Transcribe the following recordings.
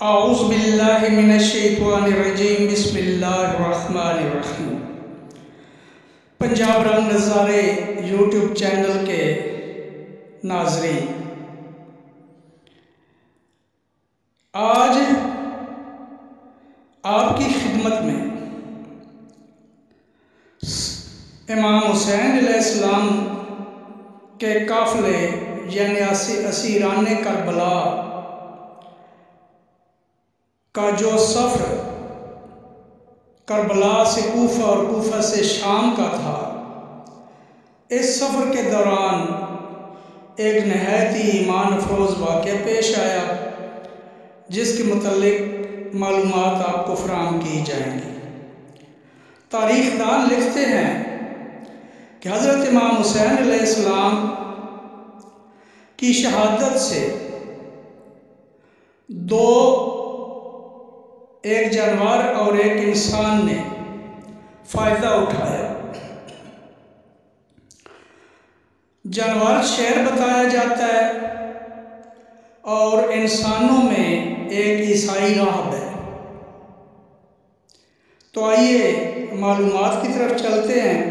اعوذ باللہ من الشیطان الرجیم بسم اللہ الرحمن الرحیم۔ پنجاب رنگ نظارے یوٹیوب چینل کے ناظرین، آج آپ کی خدمت میں امام حسین علیہ السلام کے قافلے یعنی اسیران کربلا کا جو سفر کربلا سے کوفہ اور کوفہ سے شام کا تھا، اس سفر کے دوران ایک نہایت ہی ایمان افروز واقعہ پیش آیا جس کے متعلق معلومات آپ کو فراہم کی جائیں گی۔ تاریخ دان لکھتے ہیں کہ حضرت امام حسین علیہ السلام کی شہادت سے ایک جانور اور ایک انسان نے فائدہ اٹھایا۔ جانور شیر بتایا جاتا ہے اور انسانوں میں ایک عیسائی راہب ہے۔ تو آئیے معلومات کی طرف چلتے ہیں۔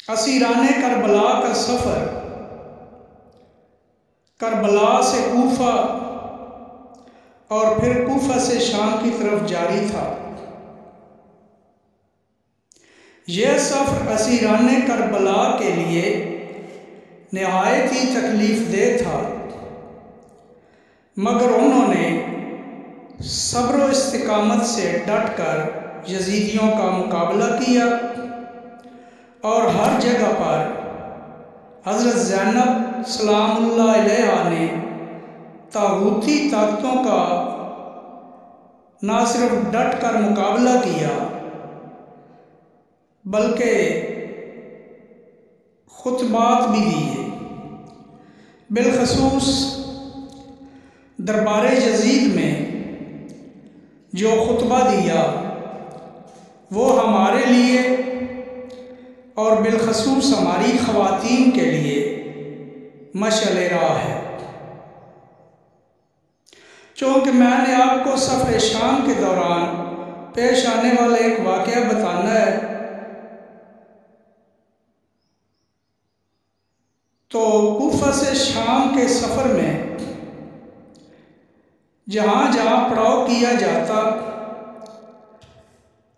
اسیران کربلا کا سفر کربلا سے کوفہ اور پھر کوفہ سے شام کی طرف جاری تھا۔ یہ سفر اسیران کربلا کے لیے نہایت ہی تکلیف دہ تھا، مگر انہوں نے صبر و استقامت سے ڈٹ کر یزیدیوں کا مقابلہ کیا اور ہر جگہ پر حضرت زینب سلام اللہ علیہا نے طاغوتی طاقتوں کا نہ صرف ڈٹ کر مقابلہ کیا بلکہ خطبات بھی دیے۔ بالخصوص دربار یزید میں جو خطبہ دیا وہ ہمارے لیے اور بالخصوص ہماری خواتین کے لیے مشعل راہ ہے۔ چونکہ میں نے آپ کو سفر شام کے دوران پیش آنے والا ایک واقعہ بتانا ہے، تو کوفہ سے شام کے سفر میں جہاں جہاں پڑاؤ کیا جاتا،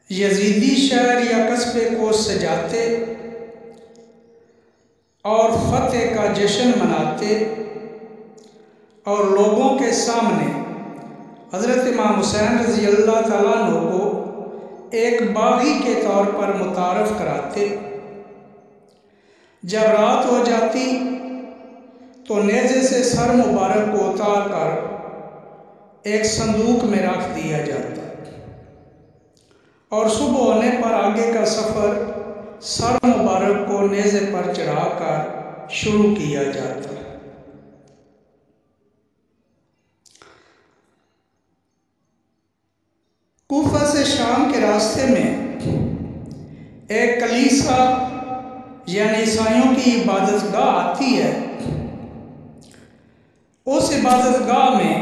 یزیدی شہر یا قصبے کو سجاتے اور فتح کا جشن مناتے اور لوگوں کے سامنے حضرت امام حسین رضی اللہ تعالیٰ عنہ کو ایک باغی کے طور پر متعارف کراتے۔ جب رات ہو جاتی تو نیزے سے سر مبارک کو اتار کر ایک صندوق میں رکھ دیا جاتا اور صبح ہونے پر آگے کا سفر سر مبارک کو نیزے پر چڑھا کر شروع کیا جاتا۔ کوفہ سے شام کے راستے میں ایک کلیسا یعنی عیسائیوں کی عبادت گاہ آتی ہے۔ اس عبادت گاہ میں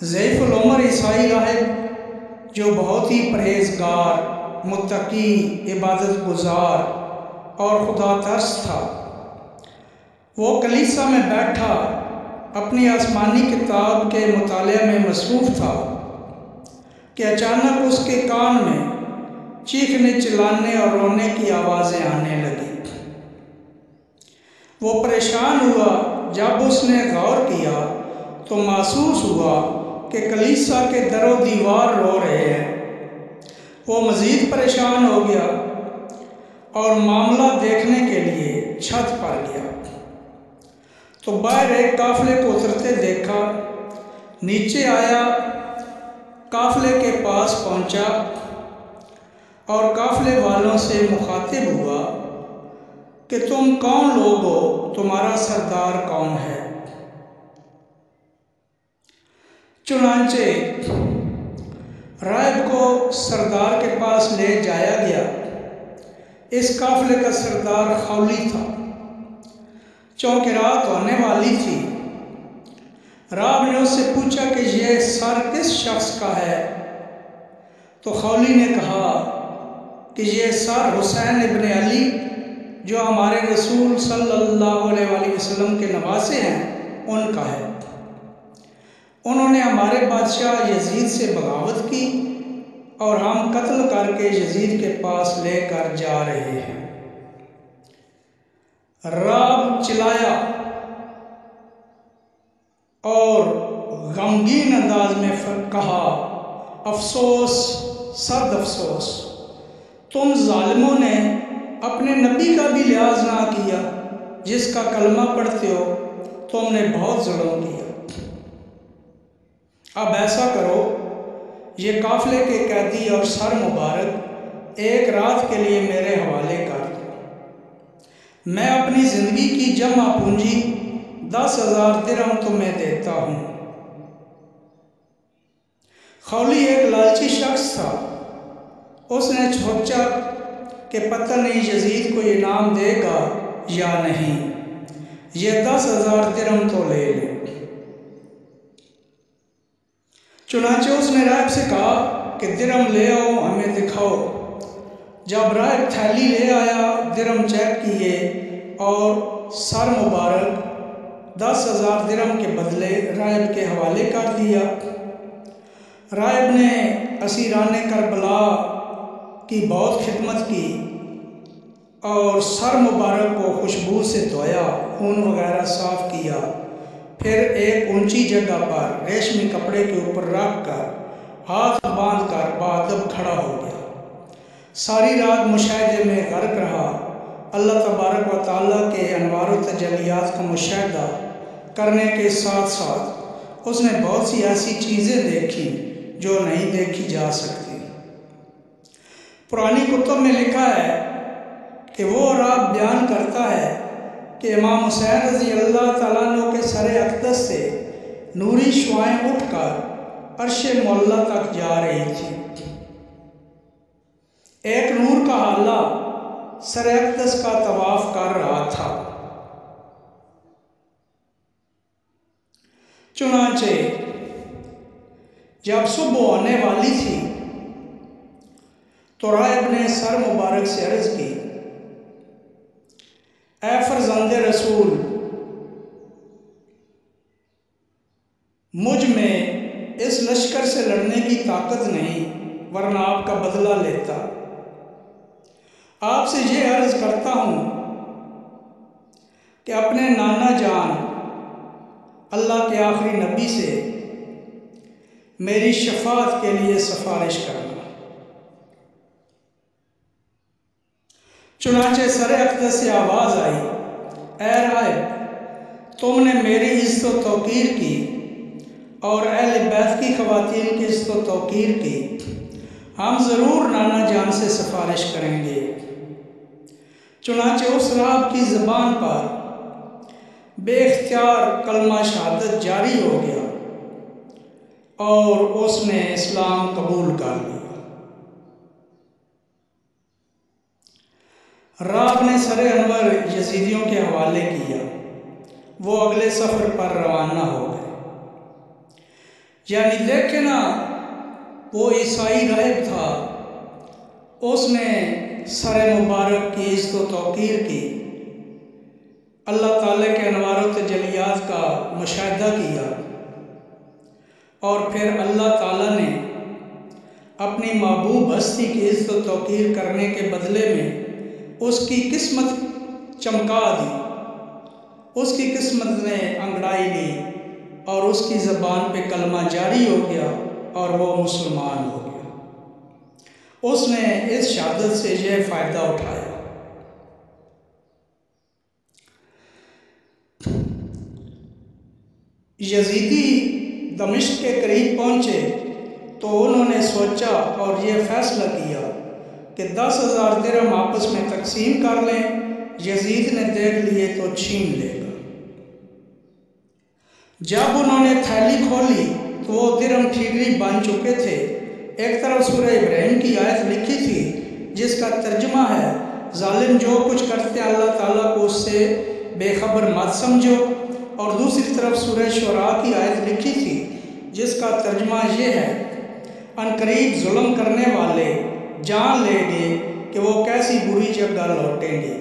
ضعیف العمر عیسائی راہب جو بہت ہی پرہیزگار، متقی، عبادت گزار اور خدا ترس تھا، وہ کلیسا میں بیٹھا اپنی آسمانی کتاب کے مطالعہ میں مصروف تھا کہ اچانک اس کے کان میں چیخنے، چلانے اور رونے کی آوازیں آنے لگیں۔ وہ پریشان ہوا۔ جب اس نے غور کیا تو محسوس ہوا کہ کلیسا کے در و دیوار رو رہے ہیں۔ وہ مزید پریشان ہو گیا اور معاملہ دیکھنے کے لیے چھت پر گیا تو باہر ایک قافلے کو اترتے دیکھا۔ نیچے آیا، قافلے کے پاس پہنچا اور قافلے والوں سے مخاطب ہوا کہ تم کون لوگ ہو، تمہارا سردار کون ہے؟ چنانچہ راہب کو سردار کے پاس لے جایا گیا۔ اس قافلے کا سردار خولی تھا، چونکہ رات ہونے والی تھی نے اس سے پوچھا کہ یہ سر کس شخص کا ہے؟ تو خولی نے کہا کہ یہ سر حسین ابن علی جو ہمارے رسول صلی اللہ علیہ وآلہ وسلم کے نواسے ہیں ان کا ہے۔ انہوں نے ہمارے بادشاہ یزید سے بغاوت کی اور ہم قتل کر کے یزید کے پاس لے کر جا رہے ہیں۔ رعب چلایا اور غمگین انداز میں کہا، افسوس، سخت افسوس، تم ظالموں نے اپنے نبی کا بھی لحاظ نہ کیا، جس کا کلمہ پڑھتے ہو، تم نے بہت ظلم کیا۔ اب ایسا کرو، یہ قافلے کے قیدی اور سر مبارک ایک رات کے لیے میرے حوالے کر دو، میں اپنی زندگی کی جمع پونجی 10,000 درہم تمہیں دیتا ہوں۔ خولی ایک لالچی شخص تھا، اس نے سوچا کہ پتہ نہیں یزید کو انعام دے گا یا نہیں، یہ 10,000 درہم تو لے لے۔ چنانچہ اس نے راہب سے کہا کہ درہم لے آؤ، ہمیں دکھاؤ۔ جب راہب تھیلی لے آیا، درہم چیک کیے اور سر مبارک 10,000 درہم کے بدلے راہب کے حوالے کر دیا۔ راہب نے اسیران کربلا کی بہت خدمت کی اور سر مبارک کو خوشبو سے دھویا، خون وغیرہ صاف کیا، پھر ایک اونچی جگہ پر ریشمی کپڑے کے اوپر رکھ کر ہاتھ باندھ کر باادب کھڑا ہو گیا۔ ساری رات مشاہدے میں غرق رہا، اللہ تبارک و تعالیٰ کے انوار و تجلیات کا مشاہدہ کرنے کے ساتھ ساتھ اس نے بہت سی ایسی چیزیں دیکھی جو نہیں دیکھی جا سکتی۔ پرانی کتب میں لکھا ہے کہ وہ رات بیان کرتا ہے کہ امام حسین رضی اللہ تعالیٰ عنہ کے سر اقدس سے نوری شعائیں اٹھ کر عرش معلیٰ تک جا رہی تھی۔ ایک نور کا حالہ سر اقدس کا طواف کر رہا تھا۔ چنانچہ جب صبح ہونے والی تھی تو راہب نے سر مبارک سے عرض کی، اے فرزند رسول، مجھ میں اس لشکر سے لڑنے کی طاقت نہیں، ورنہ آپ کا بدلہ لیتا۔ آپ سے یہ عرض کرتا ہوں کہ اپنے نانا جان اللہ کے آخری نبی سے میری شفاعت کے لیے سفارش کرنا۔ چنانچہ سر اقدس سے آواز آئی، اے راہب، تم نے میری عزت و توقیر کی اور اہل بیت کی خواتین کی عزت و توقیر کی، ہم ضرور نانا جان سے سفارش کریں گے۔ چنانچہ اس راہب کی زبان پر بے اختیار کلمہ شہادت جاری ہو گیا اور اس نے اسلام قبول کر لیا۔ راہب نے سر انور یزیدیوں کے حوالے کیا، وہ اگلے سفر پر روانہ ہو گئے۔ یعنی دیکھیں نا، وہ عیسائی راہب تھا، اس نے سر مبارک کی عزت و توقیر کی، اللہ تعالیٰ کے انوار و تجلیات کا مشاہدہ کیا، اور پھر اللہ تعالیٰ نے اپنی محبوب ہستی کی عزت و توقیر کرنے کے بدلے میں اس کی قسمت چمکا دی، اس کی قسمت نے انگڑائی لی اور اس کی زبان پہ کلمہ جاری ہو گیا اور وہ مسلمان ہو گیا۔ اس نے اس شہادت سے یہ فائدہ اٹھایا۔ یزیدی دمشق کے قریب پہنچے تو انہوں نے سوچا اور یہ فیصلہ کیا کہ 10,000 درہم آپس میں تقسیم کر لیں، یزید نے دیکھ لیے تو چھین لے گا۔ جب انہوں نے تھیلی کھولی تو وہ درہم ٹھیکری بن چکے تھے۔ ایک طرف سورہ ابراہیم کی آیت لکھی تھی جس کا ترجمہ ہے، ظالم جو کچھ کرتے اللہ تعالیٰ کو اس سے بے خبر مت سمجھو، اور دوسری طرف سورہ شعراء کی آیت لکھی تھی جس کا ترجمہ یہ ہے، عنقریب ظلم کرنے والے جان لیں گے کہ وہ کیسی بری جگہ لوٹیں گے۔